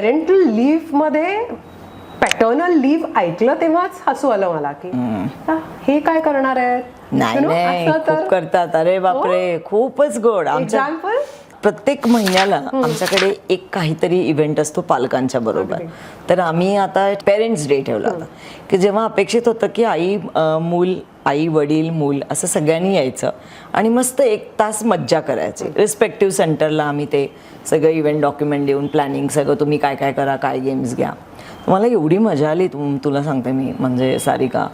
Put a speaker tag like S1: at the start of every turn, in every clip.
S1: Parental leave मध्ये paternal leave ऐकलं तेव्हाच हसू आलं मला की हे काय करणार आहेत.
S2: नाही नाही, खूप करतात. अरे बापरे, खूपच गोड. आमच्या
S1: एक्झाम्पल
S2: प्रत्येक महिन्याला आमच्याकडे एक काहीतरी इव्हेंट असतो पालकांच्या बरोबर. तर आम्ही आता पेरेंट्स डे ठेवला होता की जेव्हा अपेक्षित होतं की आई वडील मूल असं सगळ्यांनी यायचं आणि मस्त 1 तास मज्जा करायची. रिस्पेक्टिव्ह सेंटरला आम्ही ते सगळं इव्हेंट डॉक्युमेंट देऊन प्लॅनिंग सगळं, तुम्ही काय काय करा, काय गेम्स घ्या. मला एवढी मजा आली, तुला सांगते मी, म्हणजे सारिका,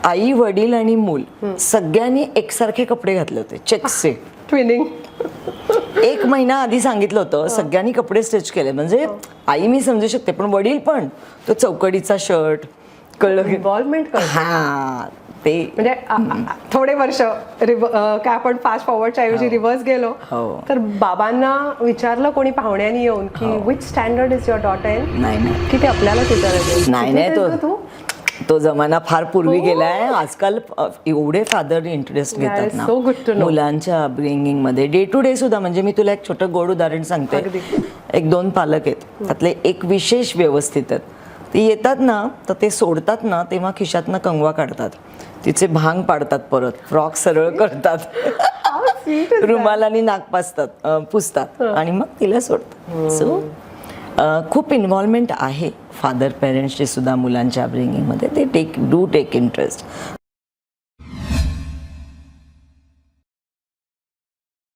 S2: आई वडील आणि मूल सगळ्यांनी एकसारखे कपडे घातले होते, चेक्सचे.
S1: ट्विनिंग
S2: 1 महिना आधी सांगितलं होतं, सगळ्यांनी कपडे स्टिच केले. म्हणजे आई मी समजू शकते, पण वडील पण तो चौकडीचा शर्ट, कळलं
S1: इन्व्हॉल्वमेंट
S2: हा ते
S1: म्हणजे थोडे वर्ष काय आपण फास्ट फॉरवर्डच्या ऐवजी रिव्हर्स गेलो तर बाबांना विचारलं कोणी पाहुण्यांनी येऊन की which standard is your daughter in.
S2: नाही
S1: की ते आपल्यालाच विचारायचे.
S2: नाही, तो जमाना फार पूर्वी गेलाय. आजकाल एवढे फादर इंटरेस्ट घेतात ना मुलांच्या अपब्रिंगिंग मध्ये, डे टू डे सुद्धा. म्हणजे मी तुला एक छोटं गोड उदाहरण सांगते. 1-2 पालक आहेत, त्यातले एक विशेष व्यवस्थित आहेत. ते येतात ना तर ते सोडतात ना तेव्हा खिशातनं कंगवा काढतात, तिचे भांग पाडतात, परत फ्रॉक सरळ करतात, रुमालानी नाक पुसतात आणि मग तिला सोडतात. सो खूप इन्व्हॉल्वमेंट आहे फादर पेरेंट्सची सुद्धा मुलांच्या अपब्रिंगिंग मध्ये. ते टेक इंटरेस्ट.